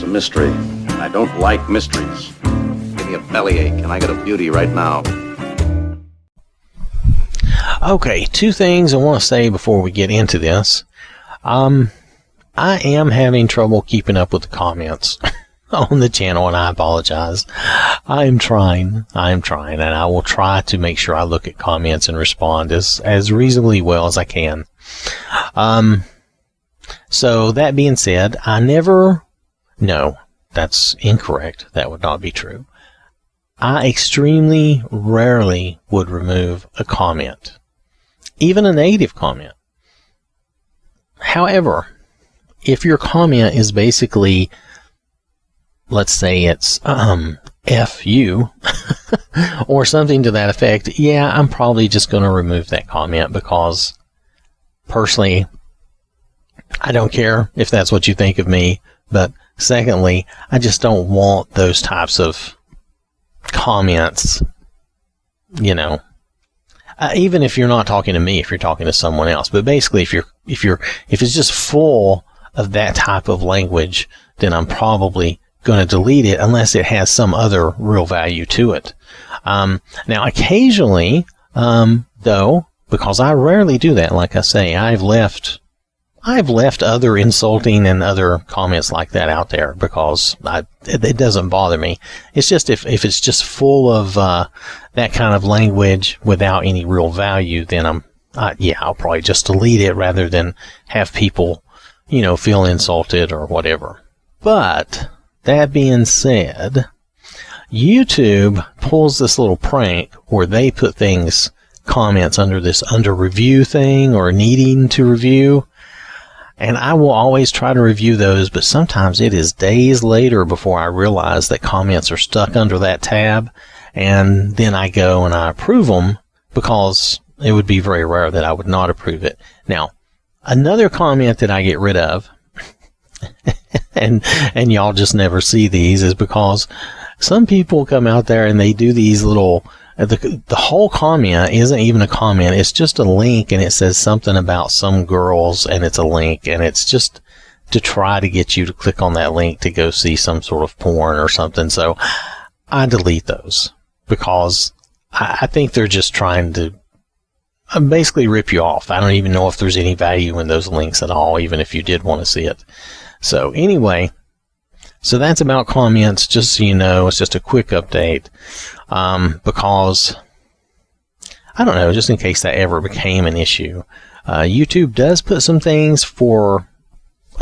mystery, and I don't like mysteries. Give me a bellyache, and I got a beauty right now. Okay, two things I want to say before we get into this. I am having trouble keeping up with the comments on the channel, and I apologize. I'm trying, and I will try to make sure I look at comments and respond as reasonably well as I can. So that being said, no, that's incorrect. That would not be true. I extremely rarely would remove a comment, even a negative comment. However, if your comment is basically, let's say it's F you or something to that effect, yeah, I'm probably just going to remove that comment because personally, I don't care if that's what you think of me, but secondly, I just don't want those types of comments, even if you're not talking to me, if you're talking to someone else. But basically, if it's just full of that type of language, then I'm probably going to delete it unless it has some other real value to it. Now, occasionally, though, because I rarely do that, like I say, I've left other insulting and other comments like that out there because it doesn't bother me. It's just if it's just full of that kind of language without any real value, then I'll probably just delete it rather than have people, feel insulted or whatever. But that being said, YouTube pulls this little prank where they put comments under this under review thing or needing to review. And I will always try to review those, but sometimes it is days later before I realize that comments are stuck under that tab. And then I go and I approve them because it would be very rare that I would not approve it. Now, another comment that I get rid of, and y'all just never see these, is because some people come out there and they do these little, the whole comment isn't even a comment. It's just a link, and it says something about some girls, and it's a link, and it's just to try to get you to click on that link to go see some sort of porn or something. So I delete those because I think they're just trying to basically rip you off. I don't even know if there's any value in those links at all, even if you did want to see it. So anyway, so that's about comments, just so you know. It's just a quick update. Because, I don't know, just in case that ever became an issue, YouTube does put some things for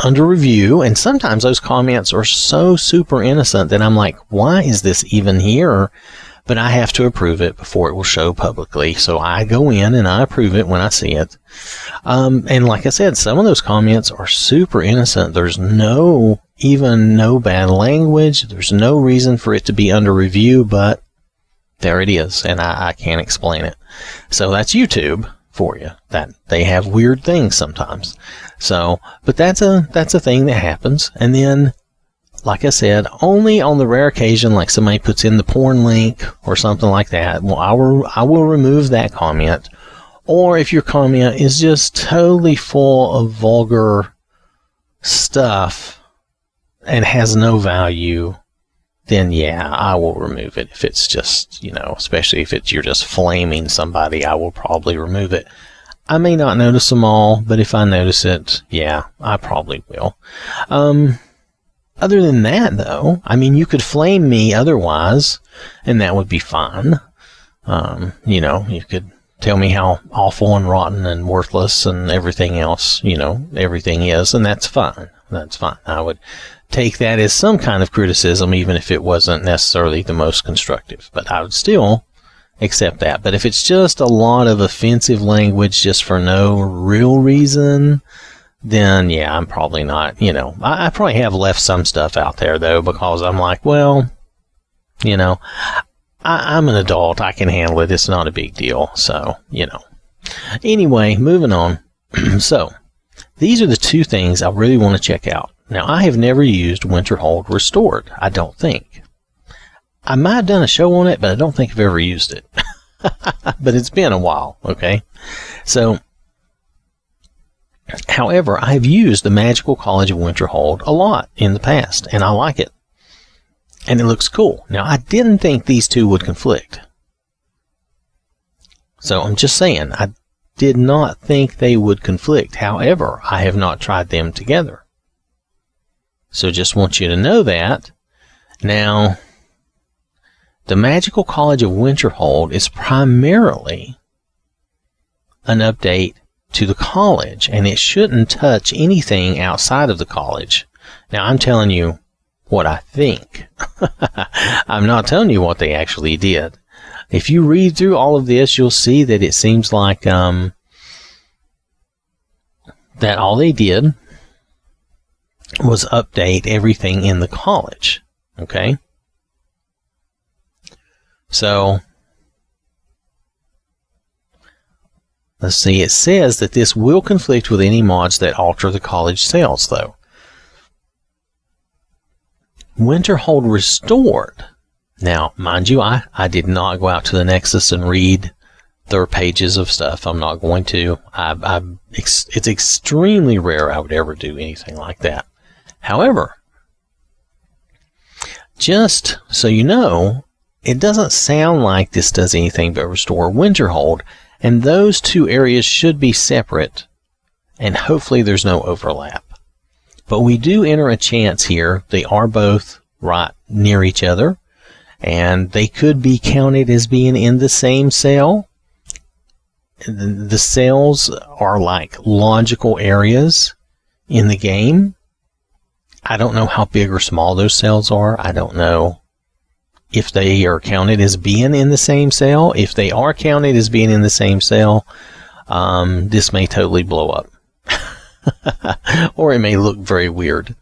under review, and sometimes those comments are so super innocent that I'm like, why is this even here? But I have to approve it before it will show publicly, so I go in and I approve it when I see it. And like I said, some of those comments are super innocent. There's no bad language. There's no reason for it to be under review, but there it is, and I can't explain it. So that's YouTube for you. That they have weird things sometimes. So, but that's a thing that happens. And then, like I said, only on the rare occasion, like somebody puts in the porn link or something like that, well, I will remove that comment. Or if your comment is just totally full of vulgar stuff and has no value, then yeah, I will remove it. If it's just, especially if you're just flaming somebody, I will probably remove it. I may not notice them all, but if I notice it, yeah, I probably will. Other than that, though, you could flame me otherwise, and that would be fine. You could tell me how awful and rotten and worthless and everything else, everything is, and that's fine. That's fine. I would take that as some kind of criticism, even if it wasn't necessarily the most constructive. But I would still accept that. But if it's just a lot of offensive language just for no real reason, then yeah, I'm probably not, I probably have left some stuff out there, though, because I'm like, well, I'm an adult. I can handle it. It's not a big deal. So, Anyway, moving on. So, these are the two things I really want to check out. Now, I have never used Winterhold Restored, I don't think. I might have done a show on it, but I don't think I've ever used it. But it's been a while, okay? So, However, I've used the Magical College of Winterhold a lot in the past, and I like it. And it looks cool. Now, I didn't think these two would conflict. So I'm just saying, I did not think they would conflict. However, I have not tried them together. So just want you to know that. Now, the Magical College of Winterhold is primarily an update to the college, and it shouldn't touch anything outside of the college. Now, I'm telling you what I think. I'm not telling you what they actually did. If you read through all of this, you'll see that it seems like that all they did was update everything in the college. Okay? So, let's see. It says that this will conflict with any mods that alter the college sales, though. Winterhold Restored. Now, mind you, I did not go out to the Nexus and read their pages of stuff. I'm not going to. It's extremely rare I would ever do anything like that. However, just so you know, it doesn't sound like this does anything but restore Winterhold, and those two areas should be separate, and hopefully there's no overlap. But we do enter a chance here. They are both right near each other, and they could be counted as being in the same cell. The cells are like logical areas in the game. I don't know how big or small those cells are. I don't know if they are counted as being in the same cell. If they are counted as being in the same cell, this may totally blow up. Or it may look very weird.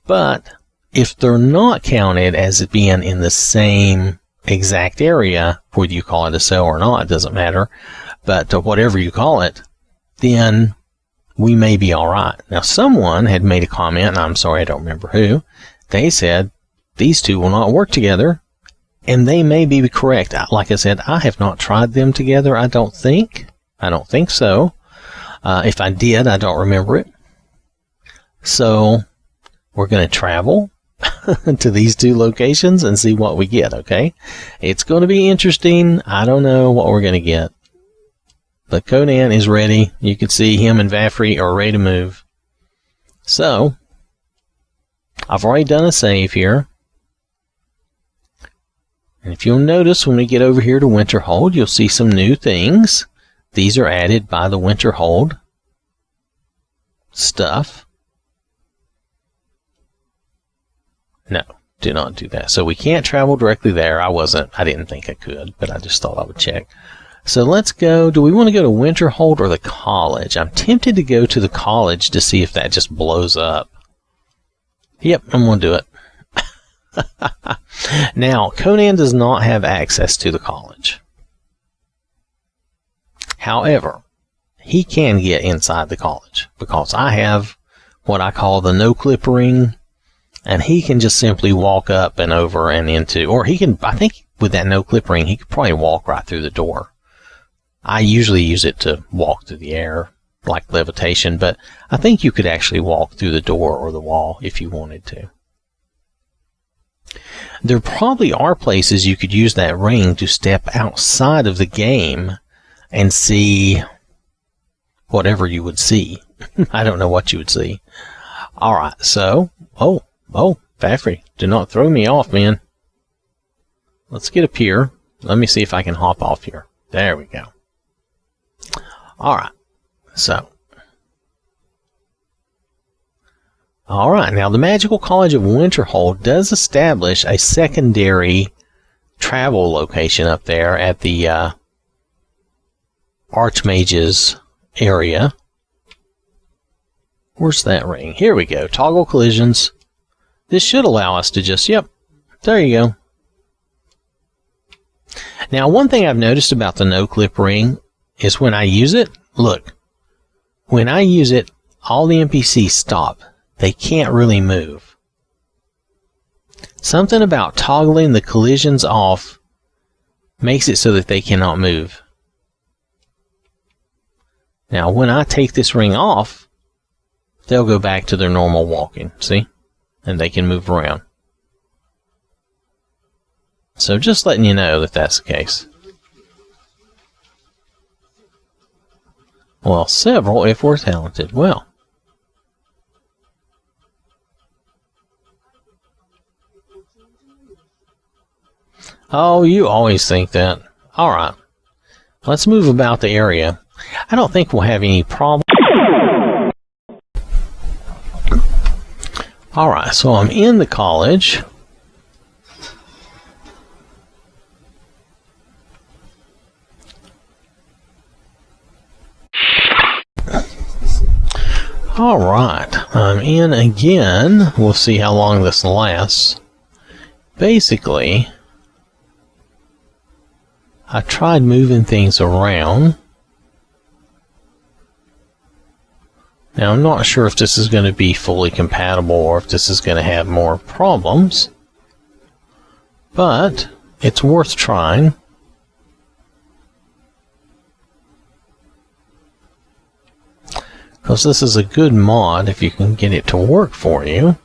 But if they're not counted as being in the same exact area, whether you call it a cell or not, it doesn't matter. But whatever you call it, then we may be all right. Now, someone had made a comment, and I'm sorry, I don't remember who. They said these two will not work together, and they may be correct. Like I said, I have not tried them together. I don't think so. If I did, I don't remember it. So we're going to travel to these two locations and see what we get, okay? It's going to be interesting. I don't know what we're going to get. But Conan is ready. You can see him and Vafri are ready to move. So, I've already done a save here. And if you'll notice, when we get over here to Winterhold, you'll see some new things. These are added by the Winterhold stuff. No, do not do that. So we can't travel directly there. I didn't think I could, but I just thought I would check. So let's go. Do we want to go to Winterhold or the college? I'm tempted to go to the college to see if that just blows up. Yep, I'm going to do it. Now, Conan does not have access to the college. However, he can get inside the college because I have what I call the no-clip ring, and he can just simply walk up and over and into, or he can, I think with that no-clip ring, he could probably walk right through the door. I usually use it to walk through the air, like levitation, but I think you could actually walk through the door or the wall if you wanted to. There probably are places you could use that ring to step outside of the game and see whatever you would see. I don't know what you would see. Alright, so, oh, Vafri, do not throw me off, man. Let's get up here. Let me see if I can hop off here. There we go. Alright, so. Alright, now the Magical College of Winterhold does establish a secondary travel location up there at the Archmage's area. Where's that ring? Here we go. Toggle collisions. This should allow us to just, yep, there you go. Now, one thing I've noticed about the no-clip ring is when I use it, look, when I use it, all the NPCs stop. They can't really move. Something about toggling the collisions off makes it so that they cannot move. Now, when I take this ring off, they'll go back to their normal walking, see? And they can move around. So just letting you know that that's the case. Well, several if we're talented. Well. Oh, you always think that. Alright. Let's move about the area. I don't think we'll have any problem. Alright, so I'm in the college. Alright, I'm in again. We'll see how long this lasts. Basically, I tried moving things around. Now, I'm not sure if this is going to be fully compatible or if this is going to have more problems. But it's worth trying. Because this is a good mod if you can get it to work for you.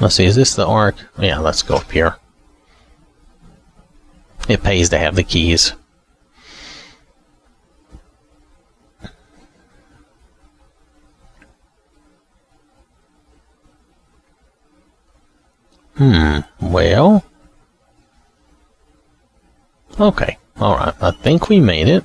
Let's see, is this the arc? Yeah, let's go up here. It pays to have the keys. Well. Okay, alright, I think we made it.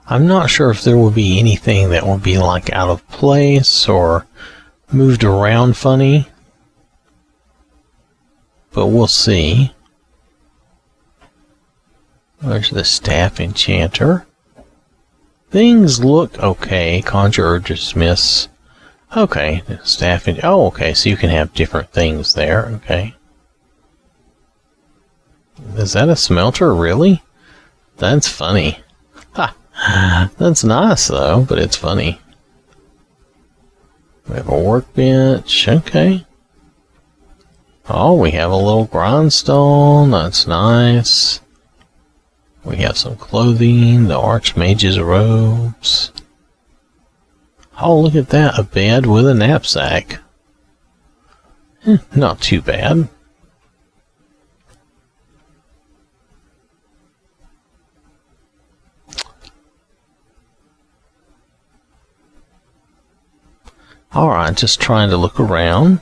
I'm not sure if there will be anything that will be like out of place or moved around funny, but we'll see. There's the staff enchanter. Things look okay. Conjure or dismiss. Okay, staff and oh, okay. So you can have different things there. Okay. Is that a smelter? Really? That's funny. Ha. That's nice though, but it's funny. We have a workbench. Okay. Oh, we have a little grindstone. That's nice. We have some clothing. The Archmage's robes. Oh, look at that. A bed with a knapsack. Not too bad. Alright, just trying to look around.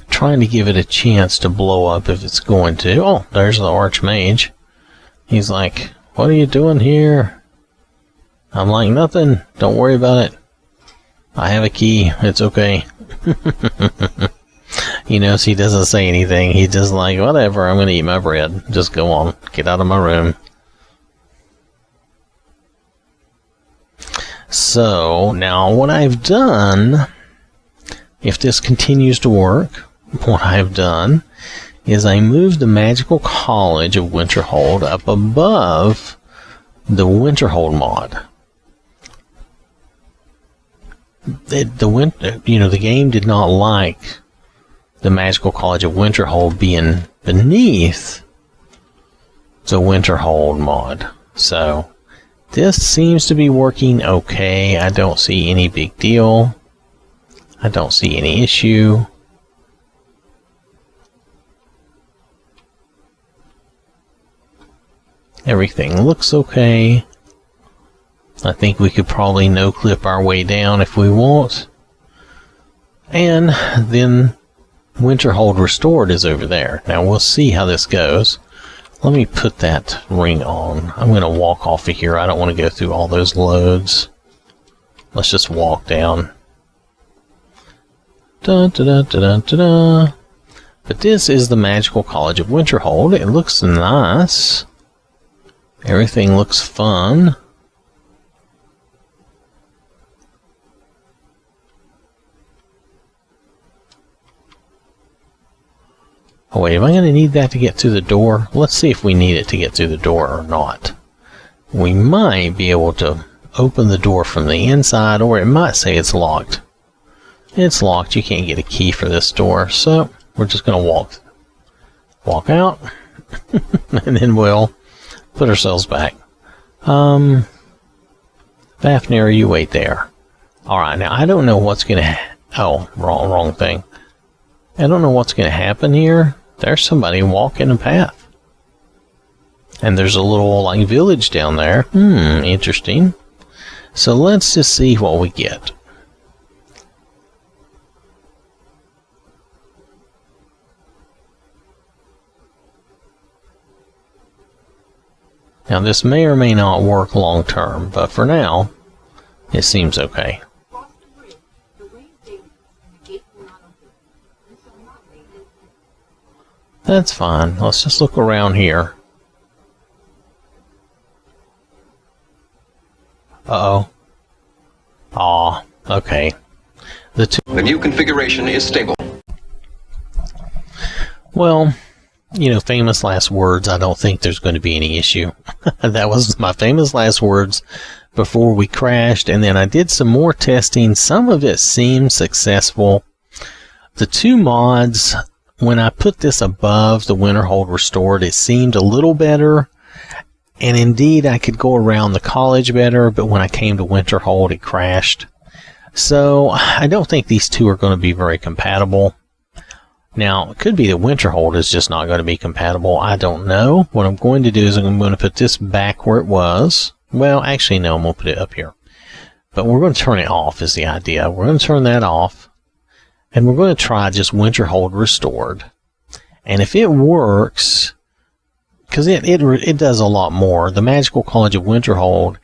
Trying to give it a chance to blow up if it's going to. Oh, there's the Archmage. He's like, what are you doing here? I'm like, nothing. Don't worry about it. I have a key. It's okay. You know, so he doesn't say anything. He's just like, whatever, I'm going to eat my bread. Just go on. Get out of my room. So, now what I've done, if this continues to work, what I've done is I moved the Magical College of Winterhold up above the Winterhold mod. The game did not like the Magical College of Winterhold being beneath the Winterhold mod. So, this seems to be working okay. I don't see any big deal. I don't see any issue. Everything looks okay. I think we could probably no-clip our way down if we want. And then Winterhold Restored is over there. Now we'll see how this goes. Let me put that ring on. I'm going to walk off of here. I don't want to go through all those loads. Let's just walk down. Dun, dun, dun, dun, dun, dun. But this is the Magical College of Winterhold. It looks nice. Everything looks fun. Oh wait, am I going to need that to get through the door? Let's see if we need it to get through the door or not. We might be able to open the door from the inside, or it might say it's locked. It's locked. You can't get a key for this door, so we're just going to walk out, and then we'll put ourselves back. Fafnir, you wait there. Alright, now I don't know what's going to... Oh, wrong thing. I don't know what's going to happen here. There's somebody walking a path. And there's a little, like, village down there. Interesting. So let's just see what we get. Now this may or may not work long term, but for now, it seems okay. That's fine. Let's just look around here. Uh-oh. Aw, okay. The new configuration is stable. Well, you know, famous last words, I don't think there's going to be any issue. That was my famous last words before we crashed, and then I did some more testing. Some of it seemed successful. The two mods, when I put this above the Winterhold Restored, it seemed a little better, and indeed I could go around the college better, but when I came to Winterhold, it crashed. So I don't think these two are going to be very compatible. Now, it could be that Winterhold is just not going to be compatible. I don't know. What I'm going to do is I'm going to put this back where it was. Well, actually, no, I'm going to put it up here. But we're going to turn it off is the idea. We're going to turn that off. And we're going to try just Winterhold Restored. And if it works, because it does a lot more. The Magical College of Winterhold,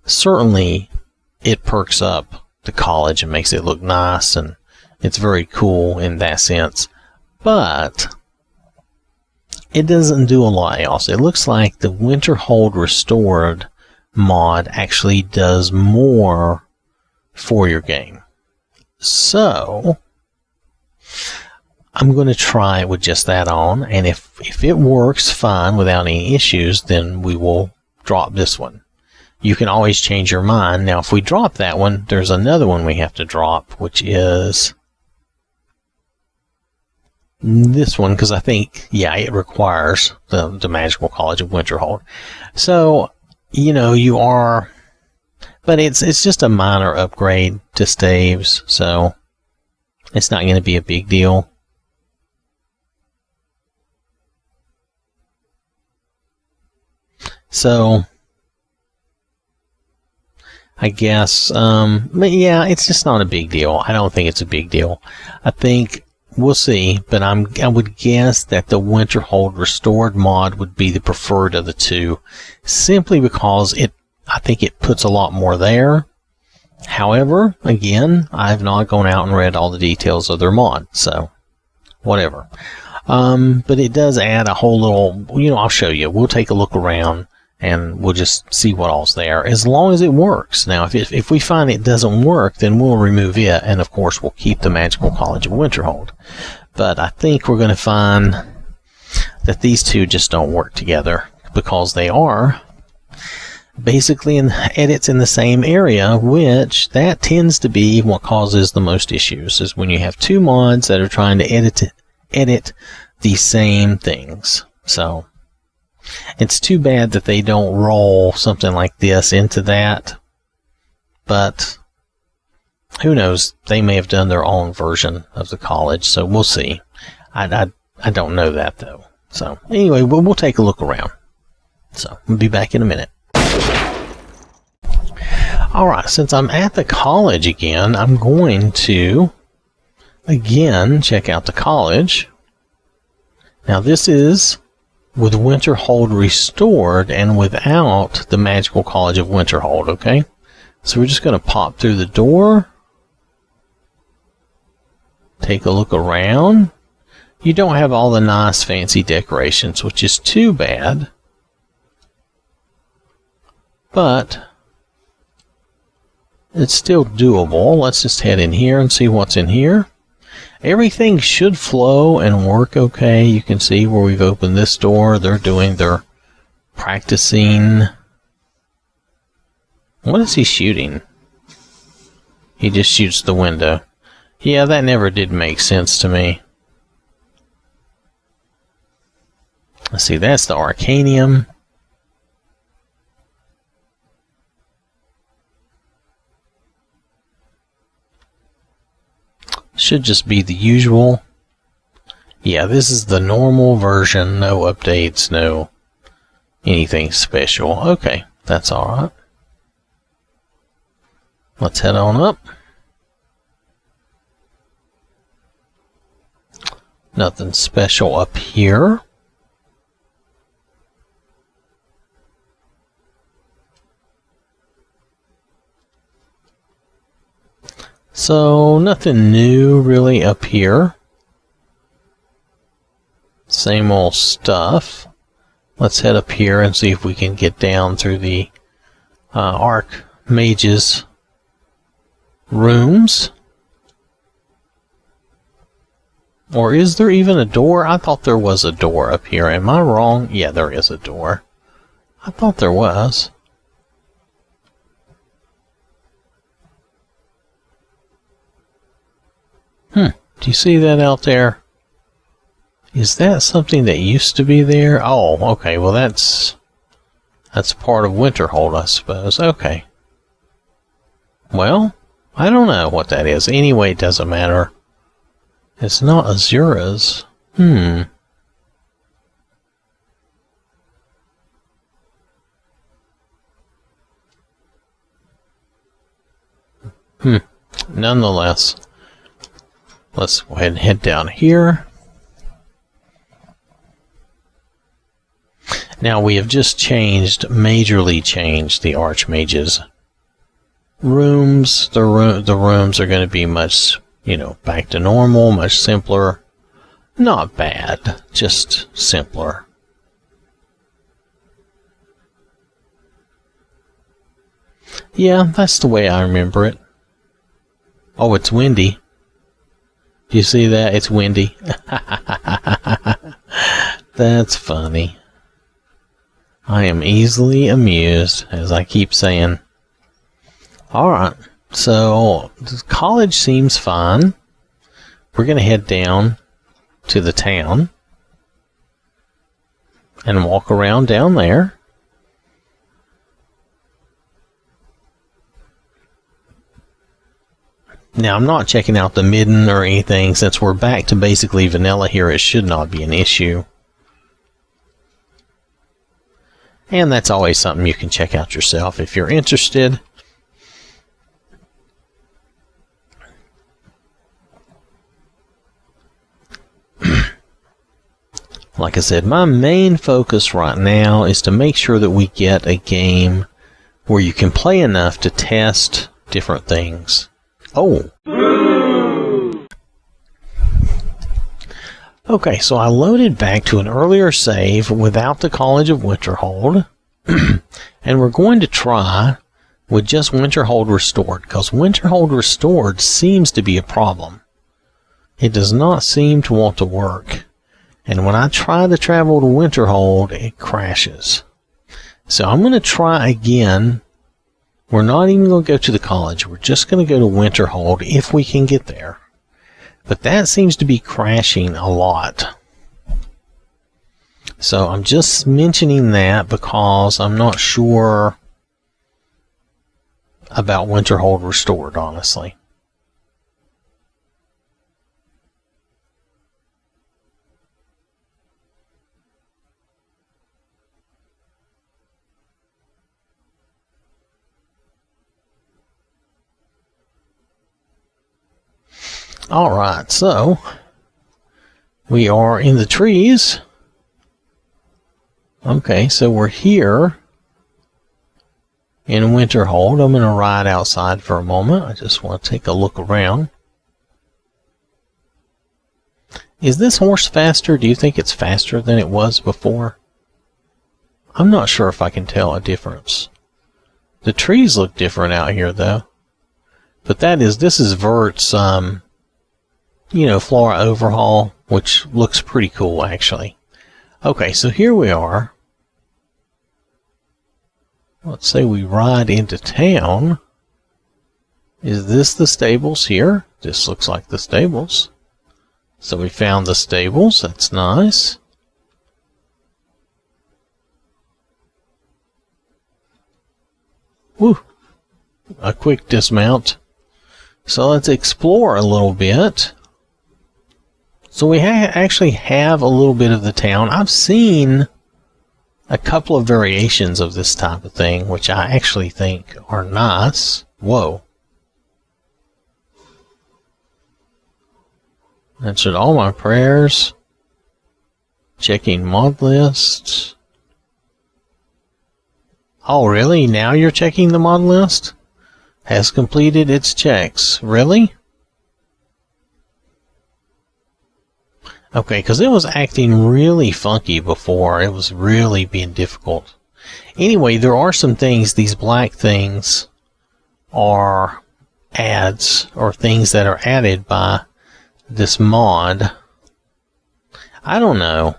certainly it perks up the college and makes it look nice. And it's very cool in that sense. But it doesn't do a lot else. It looks like the Winterhold Restored mod actually does more for your game. So I'm going to try it with just that on, and if it works fine without any issues, then we will drop this one. You can always change your mind. Now, if we drop that one, there's another one we have to drop, which is this one, because I think, yeah, it requires the Magical College of Winterhold. So, you know, you are, but it's just a minor upgrade to staves, so it's not going to be a big deal. So I guess, but yeah, it's just not a big deal. I don't think it's a big deal. I think we'll see, but I would guess that the Winterhold Restored mod would be the preferred of the two, simply because I think it puts a lot more there. However, again, I've not gone out and read all the details of their mod, so whatever. But it does add a whole little, you know, I'll show you. We'll take a look around and we'll just see what all's there, as long as it works. Now, if we find it doesn't work, then we'll remove it, and of course we'll keep the Magical College of Winterhold. But I think we're going to find that these two just don't work together, because they are basically in edits in the same area, which that tends to be what causes the most issues, is when you have two mods that are trying to edit the same things. So it's too bad that they don't roll something like this into that, but who knows? They may have done their own version of the college, so we'll see. I don't know that, though. So anyway, we'll take a look around. So we'll be back in a minute. Alright, since I'm at the college again, I'm going to again check out the college. Now this is with Winterhold Restored and without the Magical College of Winterhold, okay? So we're just going to pop through the door, take a look around. You don't have all the nice fancy decorations, which is too bad. But it's still doable. Let's just head in here and see what's in here. everything should flow and work okay. You can see where we've opened this door. They're doing their practicing. What is he shooting? He just shoots the window. Yeah, that never did make sense to me. Let's see, that's the Arcanium. Should just be the usual. Yeah, this is the normal version. No updates, no anything special. Okay, that's alright. Let's head on up. Nothing special up here. So, nothing new really up here. Same old stuff. Let's head up here and see if we can get down through the Archmage's rooms. Or is there even a door? I thought there was a door up here. Am I wrong? Yeah, there is a door. I thought there was. Do you see that out there? Is that something that used to be there? Oh, okay. Well, that's part of Winterhold, I suppose. Okay. Well, I don't know what that is. Anyway, it doesn't matter. It's not Azura's. Nonetheless, let's go ahead and head down here. Now we have just majorly changed the Archmage's rooms. The rooms are going to be much, back to normal, much simpler. Not bad, just simpler. Yeah, that's the way I remember it. Oh, it's windy. Do you see that? It's windy. That's funny. I am easily amused, as I keep saying. Alright, so the college seems fine. We're going to head down to the town and walk around down there. Now, I'm not checking out the midden or anything. Since we're back to basically vanilla here, it should not be an issue. And that's always something you can check out yourself if you're interested. Like I said, my main focus right now is to make sure that we get a game where you can play enough to test different things. Oh. Okay, so I loaded back to an earlier save without the College of Winterhold. And we're going to try with just Winterhold Restored, because Winterhold Restored seems to be a problem. It does not seem to want to work. And when I try to travel to Winterhold, it crashes. So I'm going to try again. We're not even going to go to the college. We're just going to go to Winterhold if we can get there. But that seems to be crashing a lot. So I'm just mentioning that because I'm not sure about Winterhold Restored, honestly. Alright, so we are in the trees. Okay, so we're here in Winterhold. I'm going to ride outside for a moment. I just want to take a look around. Is this horse faster? Do you think it's faster than it was before? I'm not sure if I can tell a difference. The trees look different out here, though. But this is Vert's flora overhaul, which looks pretty cool, actually. Okay, so here we are. Let's say we ride into town. Is this the stables here? This looks like the stables. So we found the stables. That's nice. Woo! A quick dismount. So let's explore a little bit. So we actually have a little bit of the town. I've seen a couple of variations of this type of thing, which I actually think are nice. Whoa. Answered all my prayers. Checking mod lists. Oh, really? Now you're checking the mod list? Has completed its checks. Really? Okay, because it was acting really funky before. It was really being difficult. Anyway, there are some things, these black things are adds or things that are added by this mod. I don't know.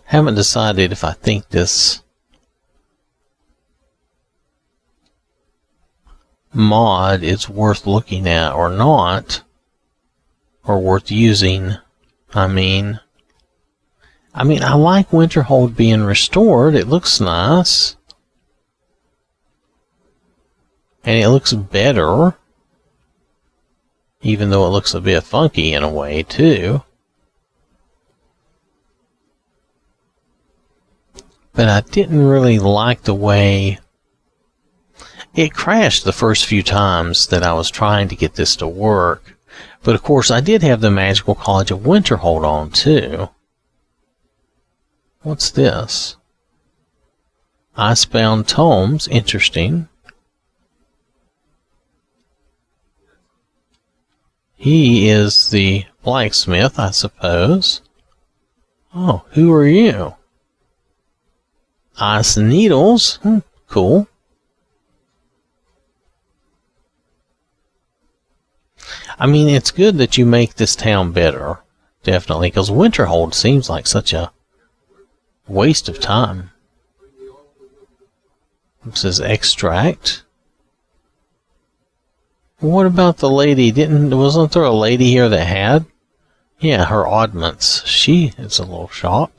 Haven't decided if I think this mod is worth looking at or not, or worth using. I mean, I like Winterhold being restored. It looks nice. And it looks better. Even though it looks a bit funky in a way, too. But I didn't really like the way it crashed the first few times that I was trying to get this to work. But of course, I did have the Magical College of Winterhold on, too. What's this? Icebound Tomes. Interesting. He is the blacksmith, I suppose. Oh, who are you? Ice needles. Cool. I mean, it's good that you make this town better. Definitely, because Winterhold seems like such a waste of time. It says extract. What about the lady? Wasn't there a lady here that had? Yeah, her oddments. She is a little shop.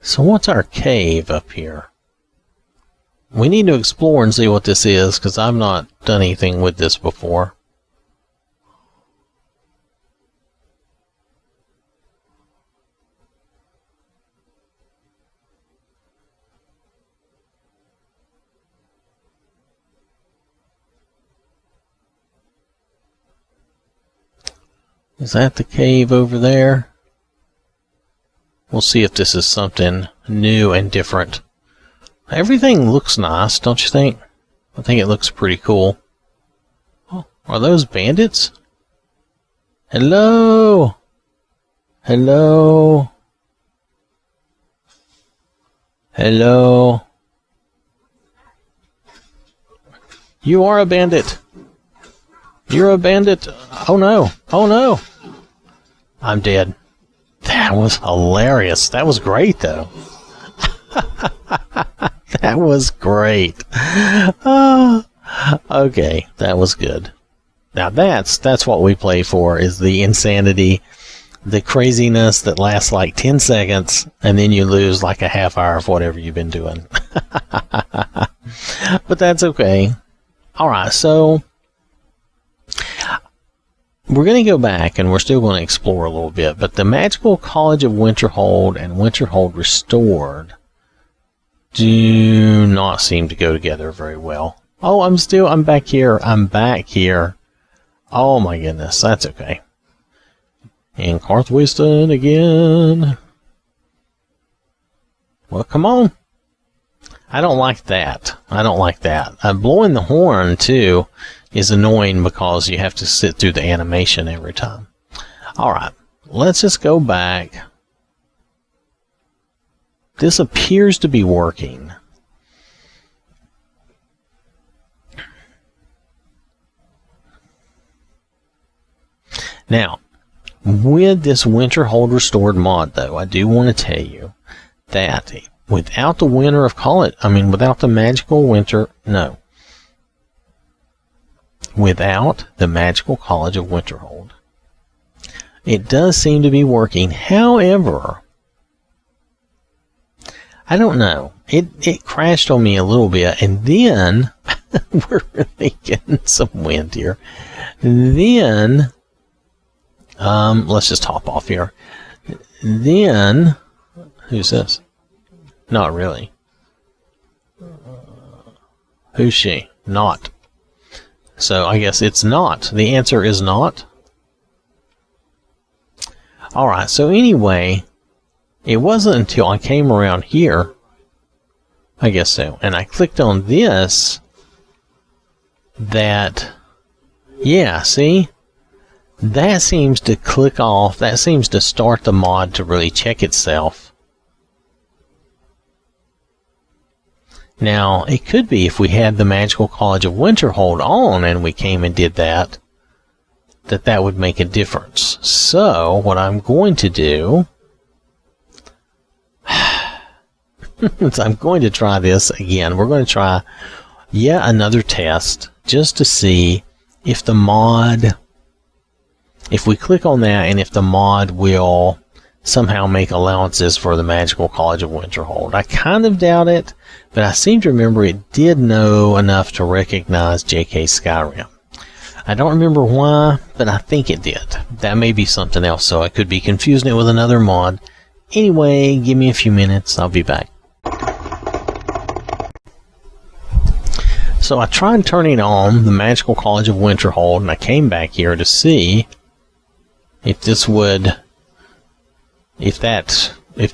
So what's our cave up here? We need to explore and see what this is, because I've not done anything with this before. Is that the cave over there? We'll see if this is something new and different. Everything looks nice, don't you think? I think it looks pretty cool. Oh, are those bandits? Hello? Hello? Hello? You are a bandit. You're a bandit. Oh no. Oh no. I'm dead. That was hilarious. That was great, though. That was great. Okay, that was good. Now that's what we play for, is the insanity, the craziness that lasts like 10 seconds, and then you lose like a half hour of whatever you've been doing. But that's okay. Alright, so we're going to go back, and we're still going to explore a little bit, but the Magical College of Winterhold and Winterhold Restored do not seem to go together very well. Oh, I'm back here. I'm back here. Oh my goodness, that's okay. And Carthwayston again. Well, come on. I don't like that. I don't like that. Blowing the horn, too, is annoying because you have to sit through the animation every time. Alright, let's just go back. This appears to be working. Now, with this Winter Hold Restored mod, though, I do want to tell you that without the winter of without the magical winter, no. Without the magical College of Winterhold, it does seem to be working. However, I don't know. It crashed on me a little bit, and then we're really getting some wind here. Then, let's just hop off here. Then, who's this? Not really. Who's she? Not. So I guess it's not. The answer is not. Alright, so anyway, it wasn't until I came around here, I guess so, and I clicked on this that, yeah, see? That seems to click off, that seems to start the mod to really check itself. Now, it could be if we had the Magical College of Winterhold on and we came and did that, that would make a difference. So, what I'm going to do is I'm going to try this again. We're going to try yet another test just to see if the mod, if we click on that and if the mod will somehow make allowances for the Magical College of Winterhold. I kind of doubt it, but I seem to remember it did know enough to recognize JK Skyrim. I don't remember why, but I think it did. That may be something else, so I could be confusing it with another mod. Anyway, give me a few minutes, I'll be back. So I tried turning on the Magical College of Winterhold, and I came back here to see if this would, if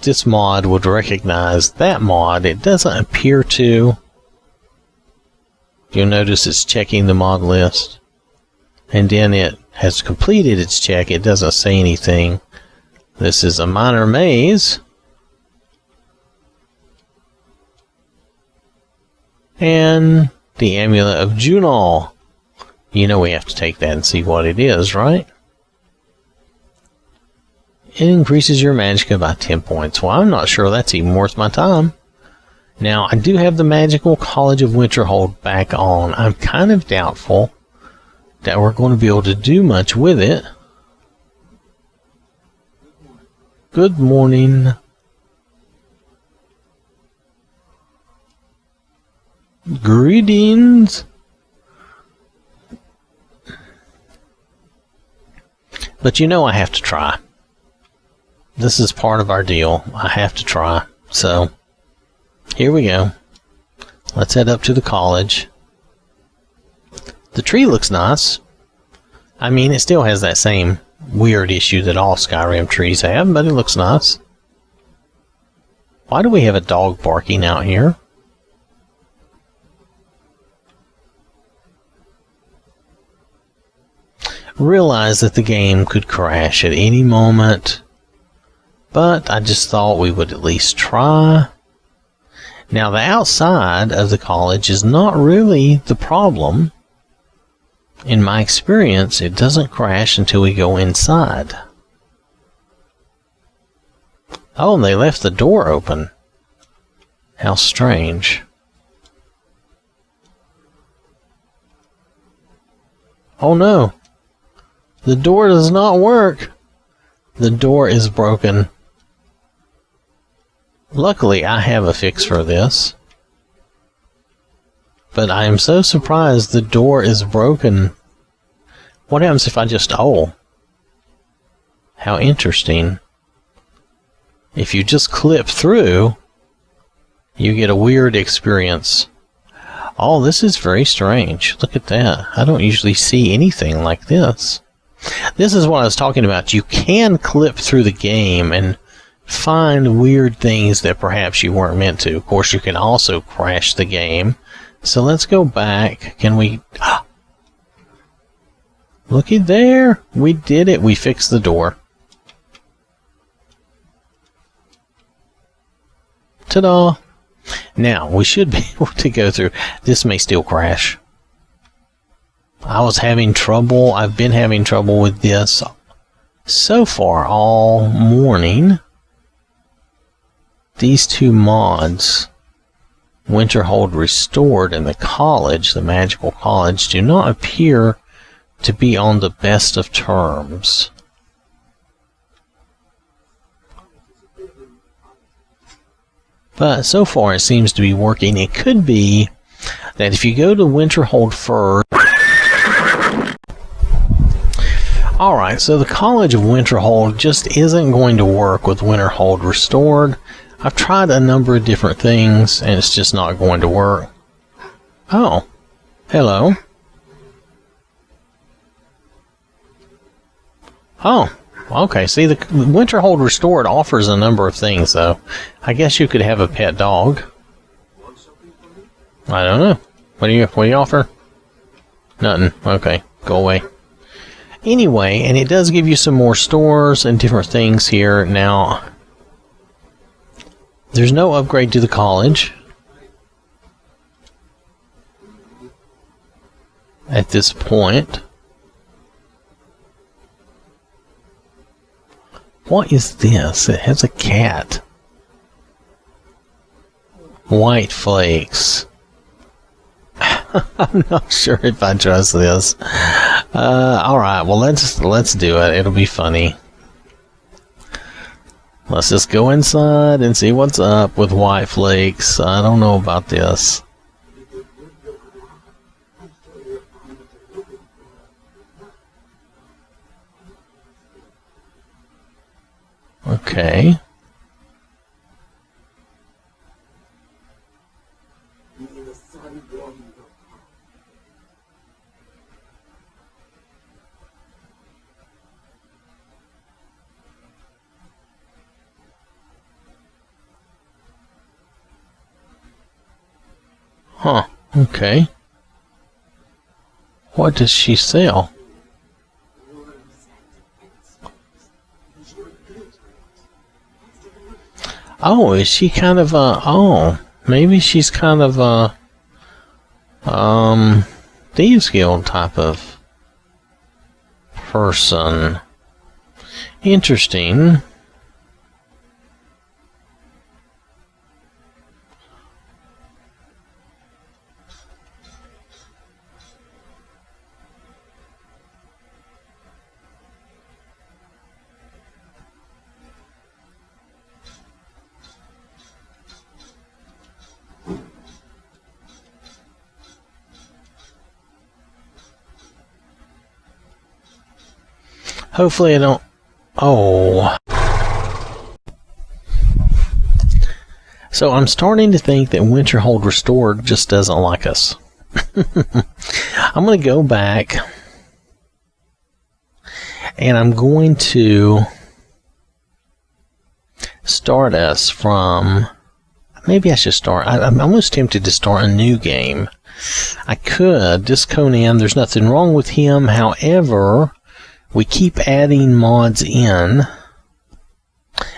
this mod would recognize that mod. It doesn't appear to. You'll notice it's checking the mod list. And then it has completed its check. It doesn't say anything. This is a minor maze. And the Amulet of Junal. You know we have to take that and see what it is, right? It increases your magicka by 10 points. Well, I'm not sure that's even worth my time. Now, I do have the Magical College of Winterhold back on. I'm kind of doubtful that we're going to be able to do much with it. Good morning. Greetings. But you know I have to try. This is part of our deal. I have to try. So, here we go. Let's head up to the college. The tree looks nice. I mean, it still has that same weird issue that all Skyrim trees have, but it looks nice. Why do we have a dog barking out here? Realize that the game could crash at any moment, but I just thought we would at least try. Now, the outside of the college is not really the problem. In my experience, it doesn't crash until we go inside. Oh, and they left the door open. How strange. Oh no. The door does not work. The door is broken. Luckily, I have a fix for this. But I am so surprised the door is broken. What happens if I just... Oh. How interesting. If you just clip through, you get a weird experience. Oh, this is very strange. Look at that. I don't usually see anything like this. This is what I was talking about. You can clip through the game and find weird things that perhaps you weren't meant to. Of course, you can also crash the game. So let's go back. Can we... Looky there. We did it. We fixed the door. Ta-da! Now, we should be able to go through. This may still crash. I've been having trouble with this so far all morning. These two mods, Winterhold Restored and the Magical College, do not appear to be on the best of terms. But so far it seems to be working. It could be that if you go to Winterhold first... Alright, so the College of Winterhold just isn't going to work with Winterhold Restored. I've tried a number of different things, and it's just not going to work. Oh, hello. Oh, okay. See, the Winterhold Restored offers a number of things, though. I guess you could have a pet dog. I don't know. What do you offer? Nothing. Okay, go away. Anyway, and it does give you some more stores and different things here. Now, there's no upgrade to the college at this point. What is this? It has a cat. White flakes. I'm not sure if I trust this. Alright, well let's do it. It'll be funny. Let's just go inside and see what's up with white flakes. I don't know about this. Okay. Huh, okay. What does she sell? Oh, is she kind of a... Oh, maybe she's kind of a... Thieves Guild type of person. Interesting. Hopefully I don't... Oh. So I'm starting to think that Winterhold Restored just doesn't like us. I'm going to go back and I'm going to start us from... Maybe I should start... I'm almost tempted to start a new game. I could. This Conan, there's nothing wrong with him. However... We keep adding mods in,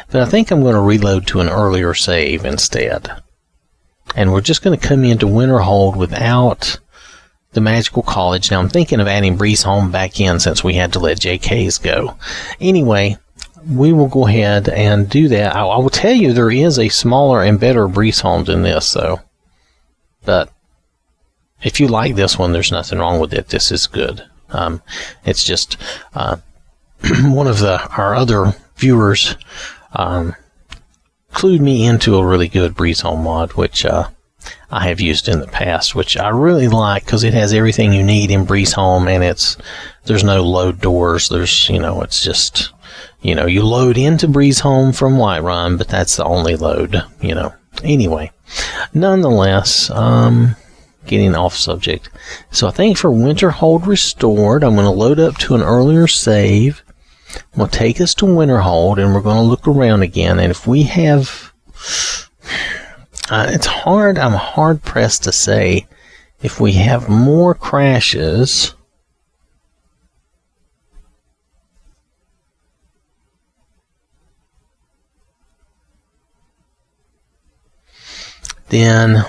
but I think I'm going to reload to an earlier save instead. And we're just going to come into Winterhold without the Magical College. Now I'm thinking of adding Breezeholm back in since we had to let JKs go. Anyway, we will go ahead and do that. I will tell you there is a smaller and better Breezeholm than this, though. But if you like this one, there's nothing wrong with it. This is good. It's just one of our other viewers clued me into a really good Breezeholm mod, which I have used in the past, which I really like because it has everything you need in Breezeholm, and there's no load doors. There's it's just you load into Breezeholm from Whiterun, but that's the only load. Anyway, nonetheless. Getting off subject. So I think for Winterhold Restored, I'm going to load up to an earlier save. We'll take us to Winterhold, and we're going to look around again. And if we have... it's hard, I'm hard pressed to say if we have more crashes... then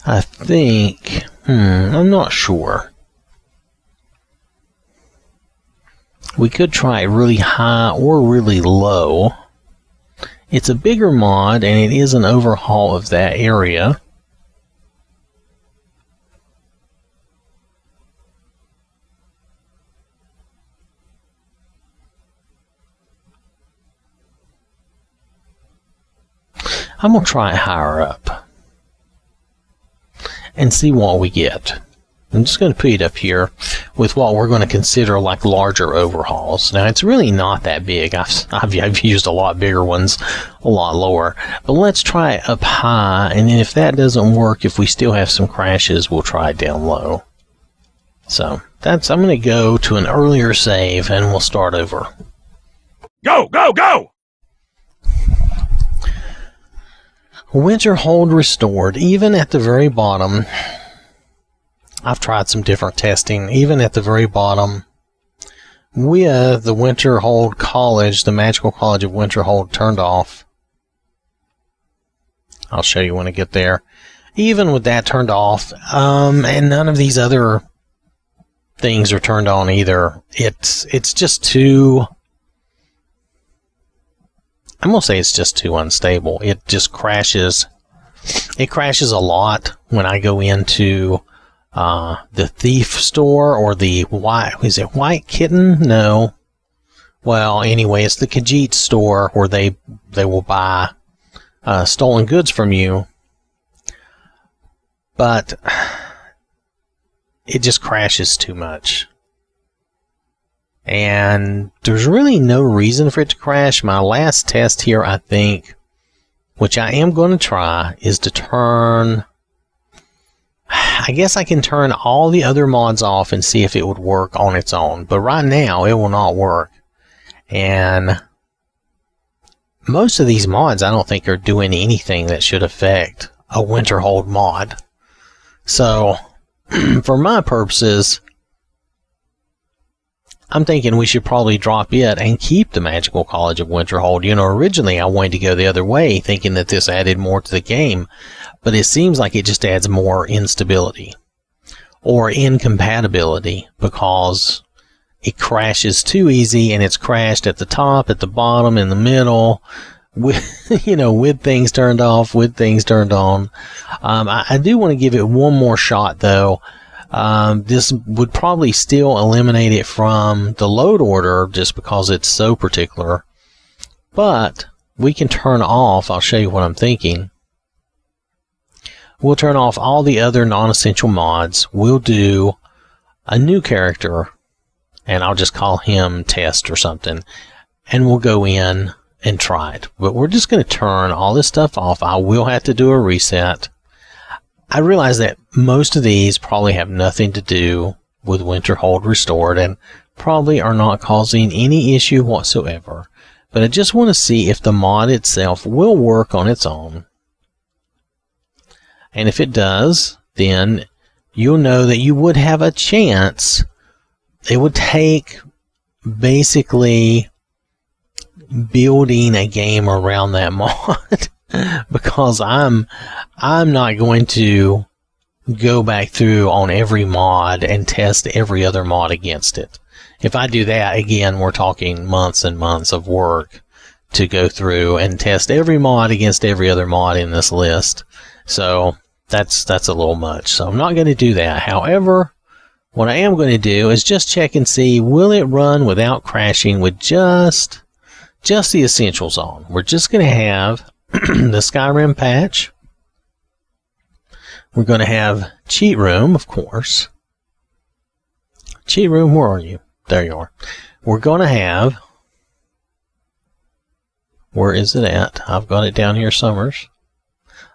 I think, I'm not sure. We could try really high or really low. It's a bigger mod, and it is an overhaul of that area. I'm going to try it higher up and see what we get. I'm just going to put it up here with what we're going to consider like larger overhauls. Now, it's really not that big. I've used a lot bigger ones, a lot lower. But let's try it up high, and then if that doesn't work, if we still have some crashes, we'll try it down low. So I'm going to go to an earlier save, and we'll start over. Go, go, go! Winter hold restored. Even at the very bottom, I've tried some different testing. Even at the very bottom, with the Winter Hold College, the Magical College of Winter Hold turned off. I'll show you when I get there. Even with that turned off, and none of these other things are turned on either. It's just too... I'm going to say it's just too unstable. It just crashes. It crashes a lot when I go into the Thief store or the White Kitten? No. Well, anyway, it's the Khajiit store where they will buy stolen goods from you. But it just crashes too much. And there's really no reason for it to crash. My last test here, I think, which I am going to try, is to turn... I guess I can turn all the other mods off and see if it would work on its own. But right now, it will not work. And most of these mods, I don't think, are doing anything that should affect a Winterhold mod. So, for my purposes... I'm thinking we should probably drop it and keep the Magical College of Winterhold. You know, originally I wanted to go the other way, thinking that this added more to the game, but it seems like it just adds more instability or incompatibility because it crashes too easy, and it's crashed at the top, at the bottom, in the middle, with, with things turned off, with things turned on. I do want to give it one more shot, though. This would probably still eliminate it from the load order just because it's so particular. But we can turn off, I'll show you what I'm thinking. We'll turn off all the other non-essential mods. We'll do a new character, and I'll just call him Test or something. And we'll go in and try it. But we're just going to turn all this stuff off. I will have to do a reset. I realize that most of these probably have nothing to do with Winterhold Restored and probably are not causing any issue whatsoever. But I just want to see if the mod itself will work on its own. And if it does, then you'll know that you would have a chance. It would take basically building a game around that mod. Because I'm not going to go back through on every mod and test every other mod against it. If I do that, again, we're talking months and months of work to go through and test every mod against every other mod in this list. So that's a little much. So I'm not going to do that. However, what I am going to do is just check and see, will it run without crashing with just the essentials on. We're just going to have the Skyrim patch. We're going to have Cheat Room, of course. Cheat Room, where are you? There you are. We're going to have... Where is it at? I've got it down here, Summers.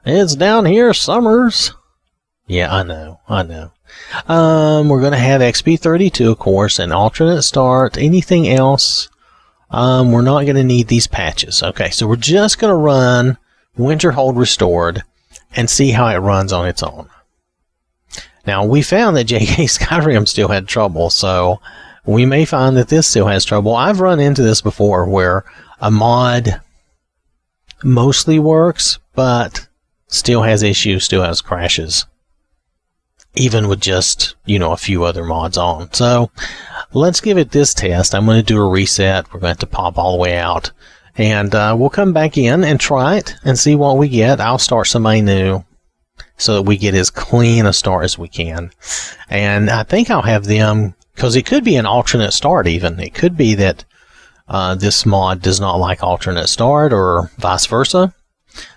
It's down here, Summers. Yeah, I know. We're going to have XP32, of course, an alternate start. Anything else? We're not going to need these patches. Okay, so we're just going to run Winterhold Restored and see how it runs on its own. Now, we found that JK Skyrim still had trouble, so we may find that this still has trouble. I've run into this before where a mod mostly works, but still has issues, still has crashes, even with just, a few other mods on. So let's give it this test. I'm going to do a reset. We're going to have to pop all the way out, and we'll come back in and try it and see what we get. I'll start somebody new so that we get as clean a start as we can. And I think I'll have them, because it could be an alternate start even. It could be that this mod does not like alternate start or vice versa.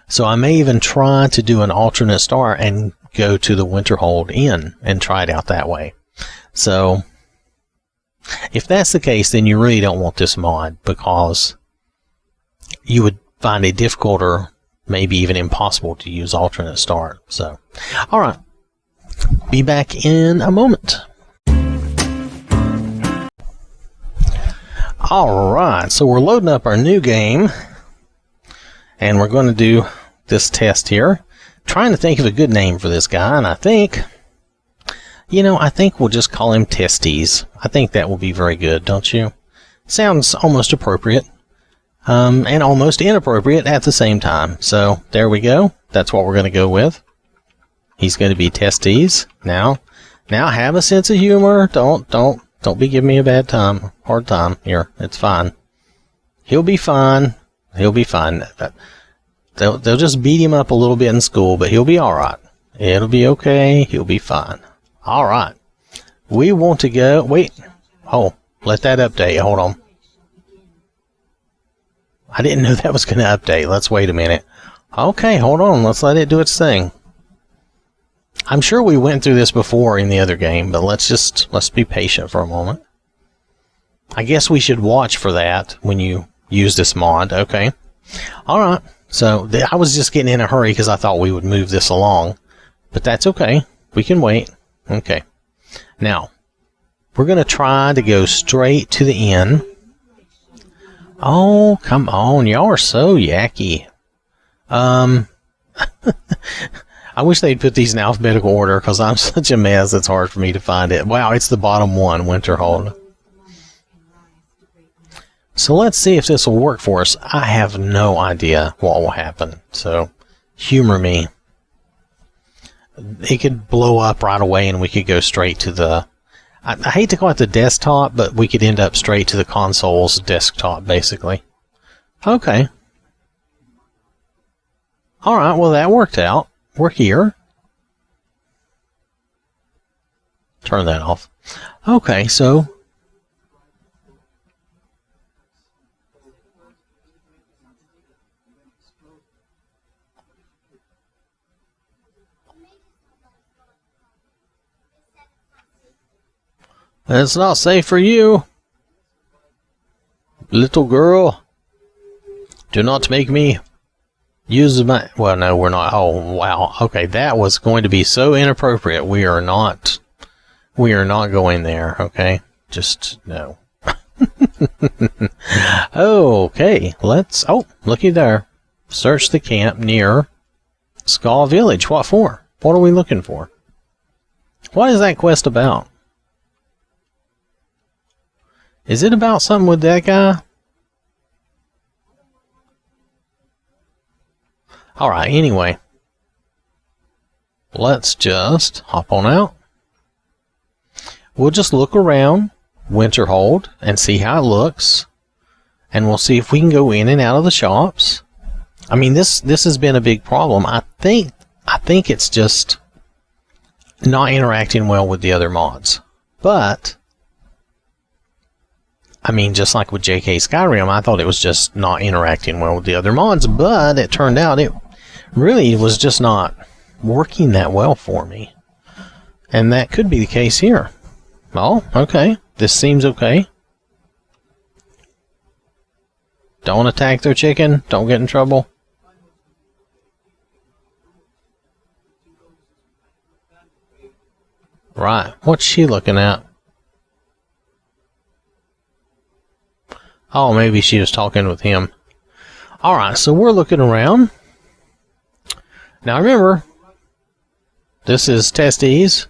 So I may even try to do an alternate start and go to the Winterhold Inn and try it out that way. So if that's the case, then you really don't want this mod, because you would find it difficult or maybe even impossible to use alternate start. So, alright. Be back in a moment. Alright, so we're loading up our new game, and we're going to do this test here. Trying to think of a good name for this guy, and I think we'll just call him Testes. I think that will be very good, don't you? Sounds almost appropriate, and almost inappropriate at the same time. So, there we go. That's what we're going to go with. He's going to be Testes. Now have a sense of humor. Don't be giving me a hard time here. It's fine. He'll be fine. He'll be fine. They'll just beat him up a little bit in school, but he'll be alright. It'll be okay. He'll be fine. Alright. We want to go... Wait. Oh, let that update. Hold on. I didn't know that was going to update. Let's wait a minute. Okay, hold on. Let's let it do its thing. I'm sure we went through this before in the other game, but let's be patient for a moment. I guess we should watch for that when you use this mod. Okay. Alright. So, I was just getting in a hurry because I thought we would move this along. But that's okay. We can wait. Okay. Now, we're going to try to go straight to the inn. Oh, come on. Y'all are so yucky. I wish they'd put these in alphabetical order, because I'm such a mess, it's hard for me to find it. Wow, it's the bottom one, Winterhold. So let's see if this will work for us. I have no idea what will happen, so humor me. It could blow up right away and we could go straight to the... I hate to call it the desktop, but we could end up straight to the console's desktop, basically. Okay. Alright, well that worked out. We're here. Turn that off. Okay, so... It's not safe for you, little girl. Do not make me use my... Well, no, we're not. Oh, wow. Okay, that was going to be so inappropriate. We are not going there, okay? Just, no. Okay, let's... Oh, looky there. Search the camp near Skull Village. What for? What are we looking for? What is that quest about? Is it about something with that guy? Alright, anyway. Let's just hop on out. We'll just look around Winterhold and see how it looks. And we'll see if we can go in and out of the shops. I mean, this has been a big problem. I think it's just not interacting well with the other mods. But... I mean, just like with JK Skyrim, I thought it was just not interacting well with the other mods, but it turned out it really was just not working that well for me. And that could be the case here. Oh, okay. This seems okay. Don't attack their chicken. Don't get in trouble. Right. What's she looking at? Oh, maybe she was talking with him. Alright, so we're looking around. Now remember, this is Testes.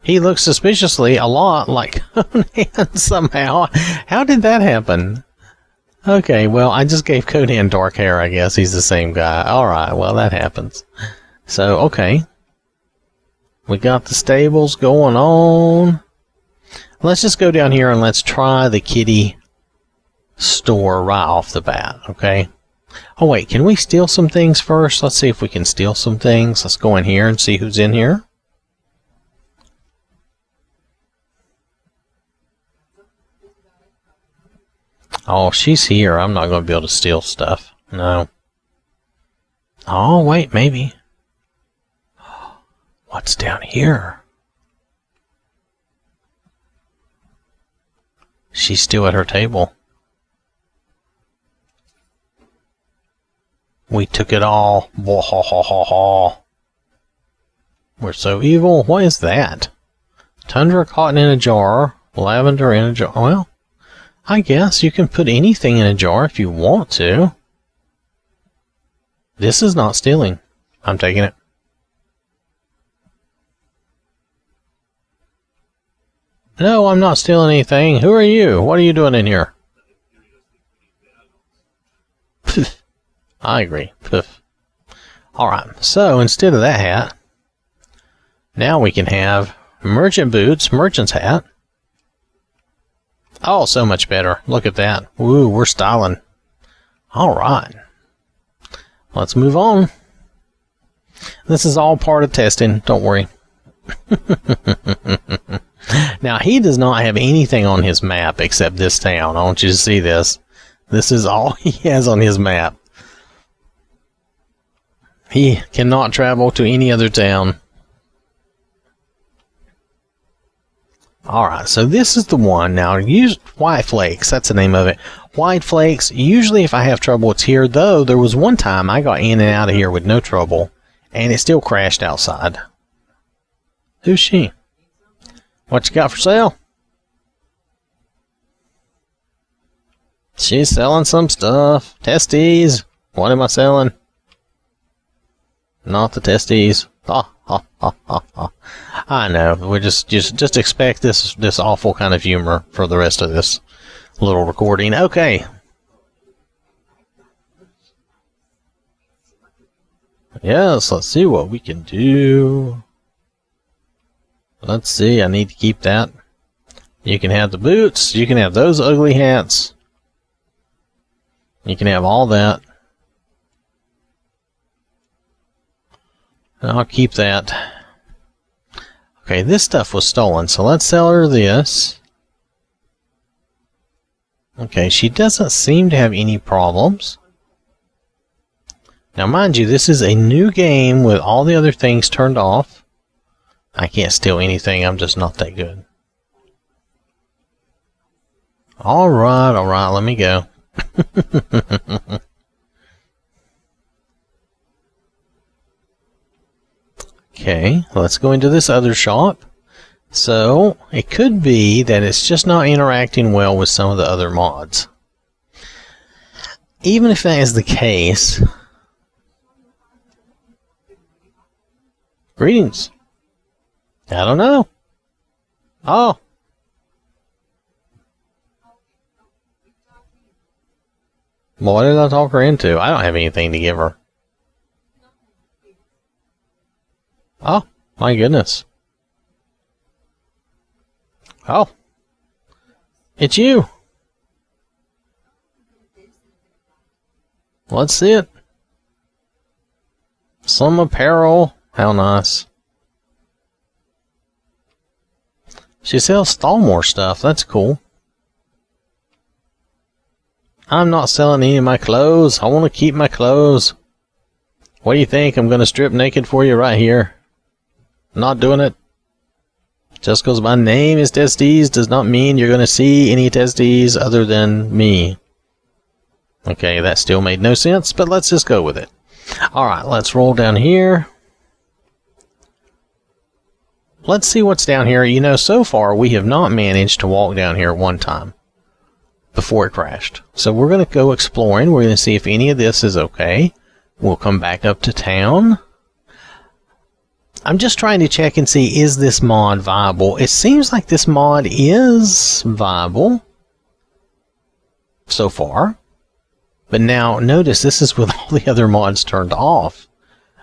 He looks suspiciously a lot like Conan somehow. How did that happen? Okay, well, I just gave Conan dark hair, I guess. He's the same guy. Alright, well, that happens. So, okay. We got the stables going on. Let's just go down here and let's try the kitty store right off the bat, okay? Oh, wait, can we steal some things first? Let's see if we can steal some things. Let's go in here and see who's in here. Oh, she's here. I'm not going to be able to steal stuff. No. Oh, wait, maybe. What's down here? She's still at her table. We took it all. We're so evil. What is that? Tundra cotton in a jar. Lavender in a jar. Well, I guess you can put anything in a jar if you want to. This is not stealing. I'm taking it. No, I'm not stealing anything. Who are you? What are you doing in here? I agree. Alright, so instead of that hat, now we can have merchant boots, merchant's hat. Oh, so much better. Look at that. Woo, we're styling. Alright. Let's move on. This is all part of testing. Don't worry. Now, he does not have anything on his map except this town. I want you to see this. This is all he has on his map. He cannot travel to any other town. Alright, so this is the one. Now, use White Flakes. That's the name of it. White Flakes. Usually if I have trouble, it's here. Though, there was one time I got in and out of here with no trouble. And it still crashed outside. Who's she? What you got for sale? She's selling some stuff. Testes. What am I selling? Not the testes. I know. We just expect this awful kind of humor for the rest of this little recording. Okay. Yes, let's see what we can do. Let's see, I need to keep that. You can have the boots. You can have those ugly hats. You can have all that. And I'll keep that. Okay, this stuff was stolen, so let's sell her this. Okay, she doesn't seem to have any problems. Now, mind you, this is a new game with all the other things turned off. I can't steal anything, I'm just not that good. Alright, let me go. Okay, let's go into this other shop. So, it could be that it's just not interacting well with some of the other mods. Even if that is the case... Greetings. I don't know. Oh. Well, what did I talk her into? I don't have anything to give her. Oh, my goodness. Oh. It's you. Let's see it. Some apparel. How nice. She sells Stalmore stuff. That's cool. I'm not selling any of my clothes. I want to keep my clothes. What do you think? I'm going to strip naked for you right here. Not doing it. Just because my name is Testes does not mean you're going to see any Testes other than me. Okay, that still made no sense, but let's just go with it. Alright, let's roll down here. Let's see what's down here. You know, so far we have not managed to walk down here one time before it crashed. So we're going to go exploring. We're going to see if any of this is okay. We'll come back up to town. I'm just trying to check and see, is this mod viable? It seems like this mod is viable so far. But now, notice this is with all the other mods turned off.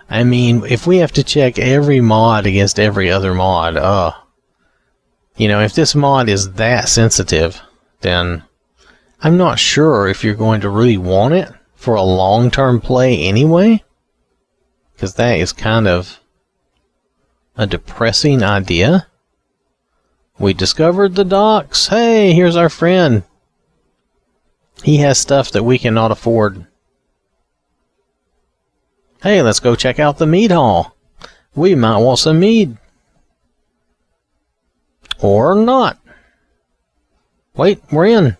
I mean, if we have to check every mod against every other mod, you know, if this mod is that sensitive, then I'm not sure if you're going to really want it for a long-term play anyway, because that is kind of a depressing idea. We discovered the docks. Hey, here's our friend. He has stuff that we cannot afford. Hey, let's go check out the mead hall. We might want some mead. Or not. Wait, we're in.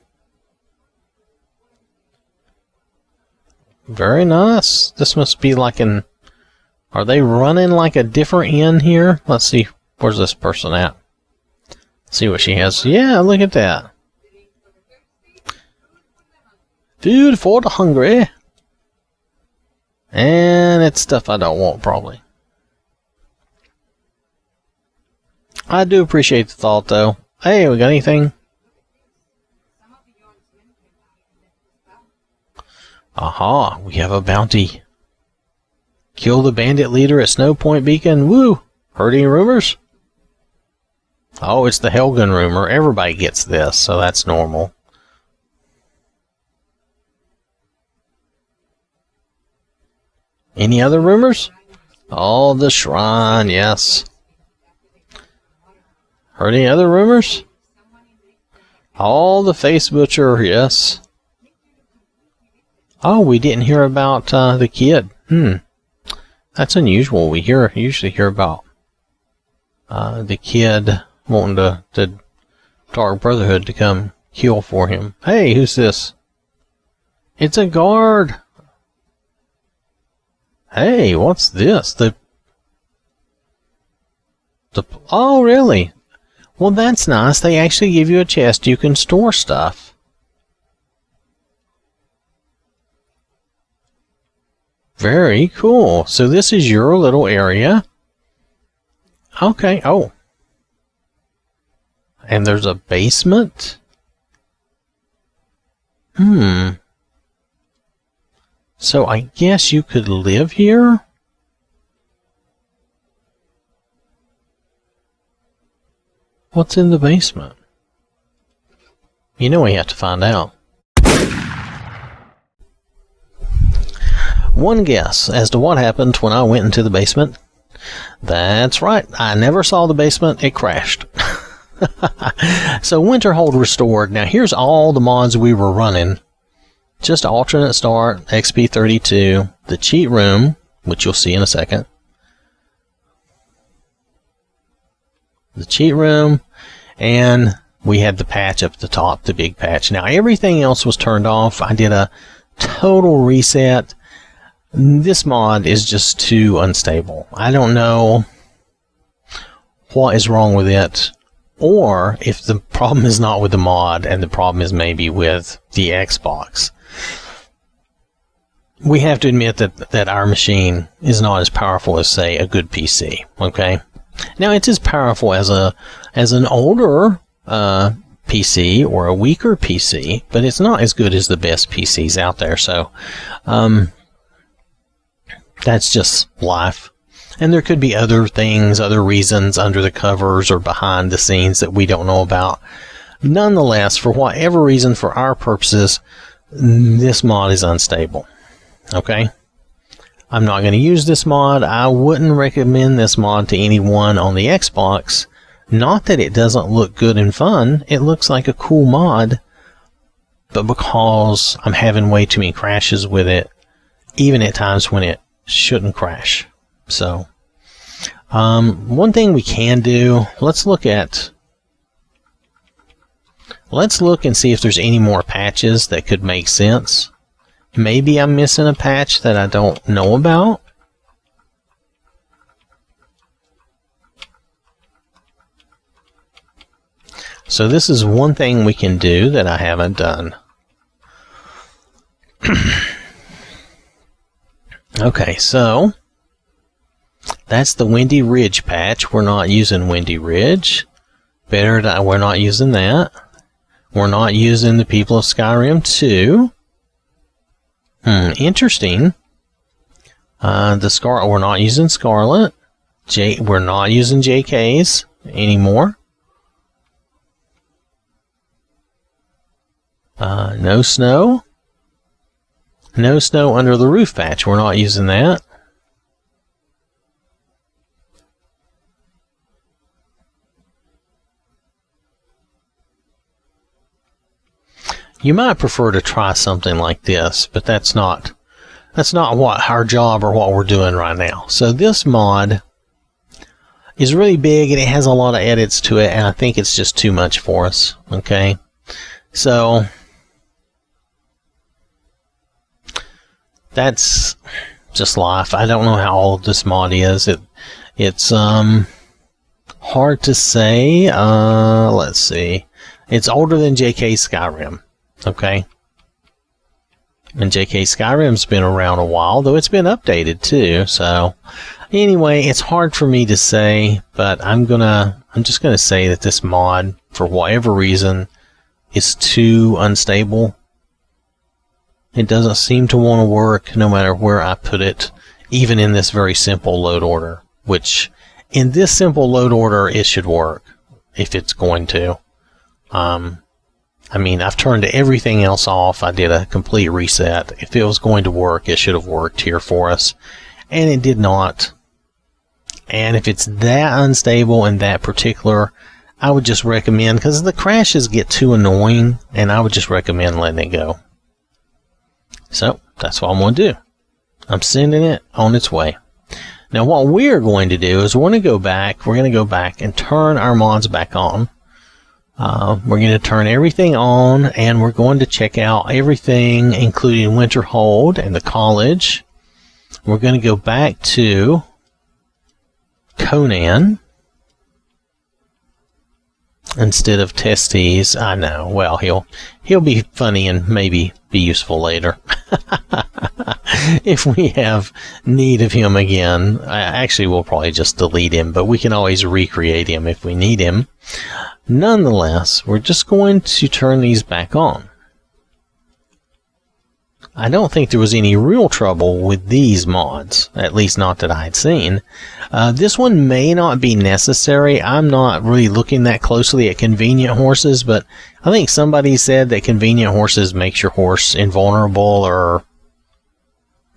Very nice. This must be like an... Are they running like a different inn here? Let's see. Where's this person at? See what she has. Yeah, look at that. Food for the hungry. And it's stuff I don't want, probably. I do appreciate the thought, though. Hey, we got anything? Aha, we have a bounty. Kill the bandit leader at Snow Point Beacon. Woo! Heard any rumors? Oh, it's the Helgen rumor. Everybody gets this, so that's normal. Any other rumors? Oh, the shrine, yes. Heard any other rumors? Oh, the face butcher, yes. Oh, we didn't hear about the kid. That's unusual. We usually hear about the kid wanting the Dark Brotherhood to come kill for him. Hey, who's this? It's a guard. Hey, what's this? Oh, really? Well, that's nice. They actually give you a chest you can store stuff. Very cool. So this is your little area. Okay. Oh. And there's a basement? So I guess you could live here? What's in the basement? You know we have to find out. One guess as to what happened when I went into the basement. That's right, I never saw the basement, it crashed. So Winterhold restored. Now here's all the mods we were running. Just alternate start, XP32, the cheat room, which you'll see in a second. The cheat room, and we had the patch up at the top, the big patch. Now everything else was turned off. I did a total reset. This mod is just too unstable. I don't know what is wrong with it, or if the problem is not with the mod and the problem is maybe with the Xbox. We have to admit that our machine is not as powerful as, say, a good PC. Okay, now it's as powerful as an older PC or a weaker PC, but it's not as good as the best PCs out there. So that's just life. And there could be other things, other reasons under the covers or behind the scenes that we don't know about. Nonetheless, for whatever reason, for our purposes, this mod is unstable. Okay? I'm not going to use this mod. I wouldn't recommend this mod to anyone on the Xbox. Not that it doesn't look good and fun. It looks like a cool mod. But because I'm having way too many crashes with it, even at times when it shouldn't crash. So, one thing we can do, let's look and see if there's any more patches that could make sense. Maybe I'm missing a patch that I don't know about. So this is one thing we can do that I haven't done. Okay, so that's the Windy Ridge patch. We're not using Windy Ridge. We're not using that. We're not using the People of Skyrim 2. Interesting. We're not using Scarlet. We're not using JKs anymore. No snow. No snow under the roof patch. We're not using that. You might prefer to try something like this, but that's not what our job or what we're doing right now. So this mod is really big and it has a lot of edits to it, and I think it's just too much for us. Okay, so that's just life. I don't know how old this mod is. It's hard to say. Let's see. It's older than JK Skyrim. Okay. And JK Skyrim's been around a while, though it's been updated too. So anyway, it's hard for me to say, but I'm just gonna say that this mod, for whatever reason, is too unstable. It doesn't seem to want to work no matter where I put it, even in this very simple load order, which in this simple load order, it should work if it's going to. I mean, I've turned everything else off. I did a complete reset. If it was going to work, it should have worked here for us. And it did not. And if it's that unstable and that particular, I would just recommend, because the crashes get too annoying, and I would just recommend letting it go. So, that's what I'm going to do. I'm sending it on its way. Now, what we're going to do is we're going to go back and turn our mods back on. We're going to turn everything on, and we're going to check out everything, including Winterhold and the college. We're going to go back to Conan instead of Testes. I know. Well, he'll be funny and maybe be useful later if we have need of him again. Actually, we'll probably just delete him, but we can always recreate him if we need him. Nonetheless, we're just going to turn these back on. I don't think there was any real trouble with these mods, at least not that I had seen. This one may not be necessary. I'm not really looking that closely at convenient horses, but I think somebody said that convenient horses makes your horse invulnerable, or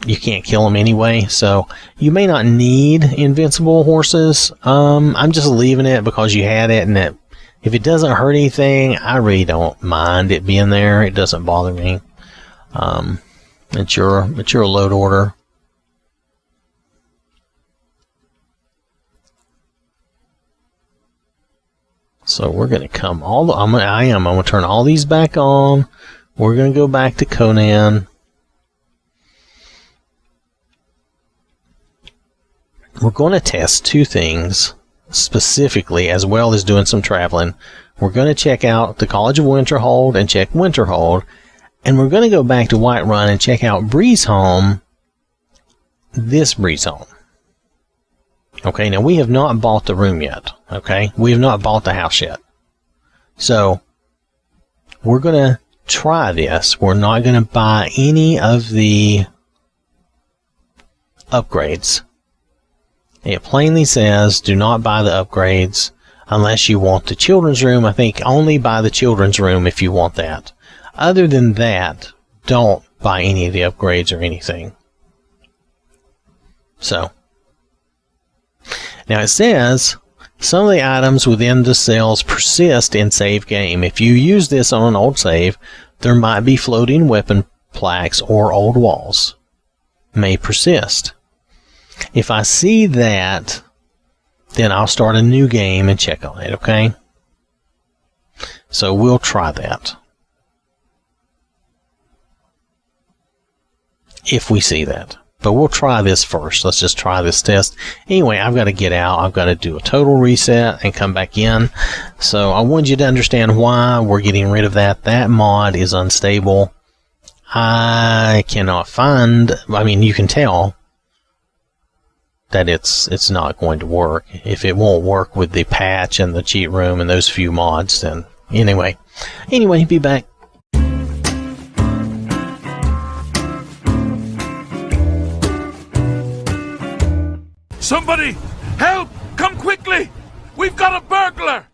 you can't kill them anyway, so you may not need invincible horses. I'm just leaving it because you had it, and if it doesn't hurt anything, I really don't mind it being there. It doesn't bother me. It's your load order. So we're going to come I'm going to turn all these back on. We're going to go back to Conan. We're going to test two things specifically, as well as doing some traveling. We're going to check out the College of Winterhold and check Winterhold, and we're going to go back to Whiterun and check out Breezeholm, this Breezeholm. Okay, now we have not bought the room yet. Okay, we have not bought the house yet. So we're going to try this. We're not going to buy any of the upgrades. It plainly says, do not buy the upgrades unless you want the children's room. I think only buy the children's room if you want that. Other than that, don't buy any of the upgrades or anything. So, now it says, some of the items within the cells persist in save game. If you use this on an old save, there might be floating weapon plaques or old walls. May persist. If I see that, then I'll start a new game and check on it, okay? So we'll try that. If we see that. But we'll try this first. Let's just try this test. Anyway, I've got to get out. I've got to do a total reset and come back in. So I want you to understand why we're getting rid of that. That mod is unstable. I cannot find... I mean, you can tell that it's not going to work. If it won't work with the patch and the cheat room and those few mods, then anyway, be back. Somebody! Help! Come quickly! We've got a burglar!